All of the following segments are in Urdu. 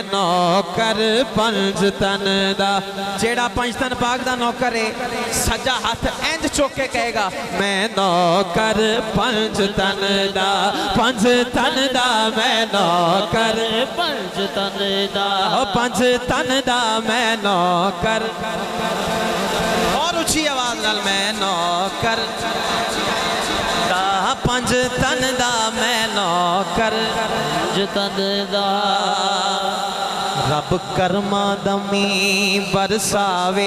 میں نوکر پنج تن دا جیڑا پنج تن پاک دا نوکر ہے سجا ہاتھ اینج چوکے کہے گا میں نوکر پنج تن دا پنج تن دا میں نوکر پنج تن دا پنج تن دا میں نوکر اور اچھی آواز نال میں نوکر دا پنج تن دا میں نوکر پنج تن دا رب کرما دمی برساوے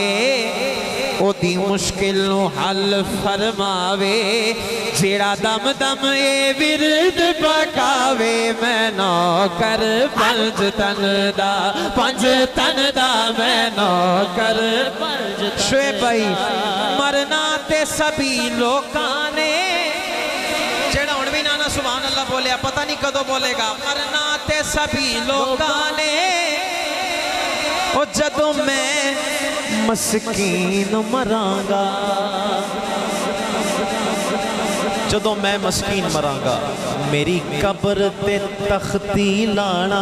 او دی مشکل نو حل فرماوے جیڑا دم دم اے ورد پکاوے میں نوکر پنج تن دا پنج تن دا میں نوکر شعیب بھائی مرنا تے سبھی لوکانے جیڑا انوی نانا سبحان اللہ بولے پتہ نہیں کدو بولے گا مرنا تے سبھی لوکانے او جدو میں مسکین مرانگا جدو میں مسکین مرانگا میری قبر تے تختی لانا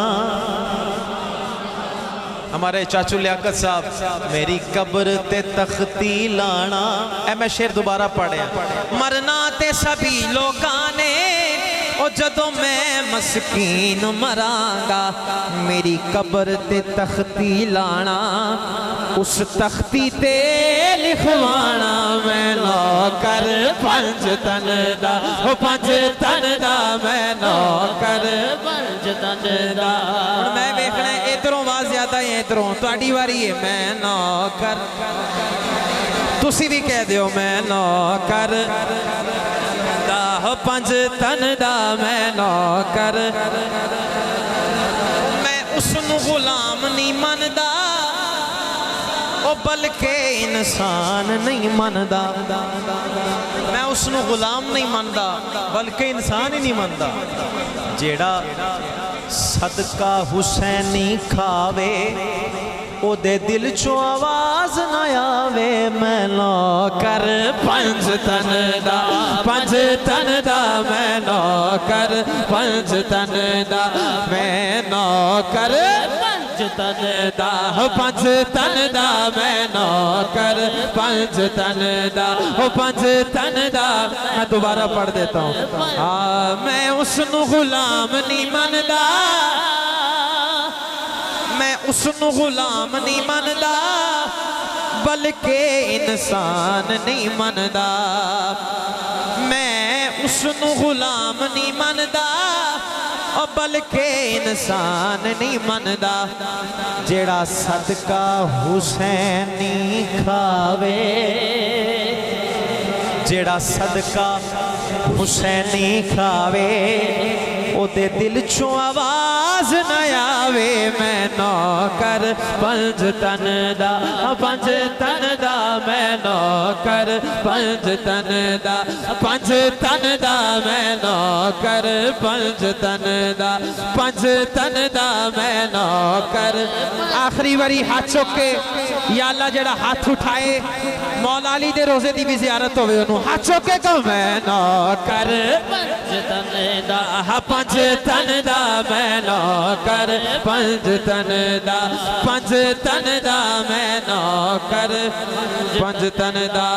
ہمارے چاچو لیاقت صاحب میری قبر تے تختی لانا اے میں شعر دوبارہ پڑھیں مرنا تے سبھی لوکانے او جدو میں مسکین مرانگا میری قبر تے تختی لانا اس تختی تے لکھوانا میں نوکر پنج تن دا پنج تن دا میں نوکر پنج تن دا میں دیکھنا ہے ادھروں آواز زیادہ ہے ادھروں تو اڈی واری ہے میں نوکر تسی بھی کہہ دیو میں نوکر دا پنج تن دا میں نوکر میں اس نو غلام نہیں ماندا او بلکہ انسان نہیں ماندا میں اس نو غلام نہیں ماندا بلکہ انسان ہی نہیں ماندا جیڑا صدقہ حسینی کھاوے او دے دل چو آواز نہ آوے میں نوکر پنج تن دا پنج تن دا میں نوکر پنج تن دا میں نوکر پنج تن دا پنج تن دا میں نوکر پنج تن دا پنج تن دا میں دوبارہ پڑھ دیتا ہوں میں اس نو غلام نہیں ماندا میں اس نو غلام نہیں ماندا بلکہ انسان نہیں ماندا میں اس نو غلام نہیں ماندا بلکہ انسان نہیں ماندا جیڑا صدقہ حسینی کھاوے جیڑا صدقہ حسینی کھاوے او دے دل چو آواز نہ آوے میں نوکر پنج تن دا پنج تن دا میں نوکر پنج تن دا پنج تن دا میں نوکر پنج تن دا پنج تن دا میں نوکر آخری واری ہاتھ چوکے یا اللہ جڑا ہاتھ اٹھائے مولا علی دے روزے دی بھی زیارت ہوئے انہوں ہاتھ چوکے کو میں نوکر پنج تن دا پنج تن دا میں نوکر پنج تن دا پنج تن دا میں نوکر پنج تن دا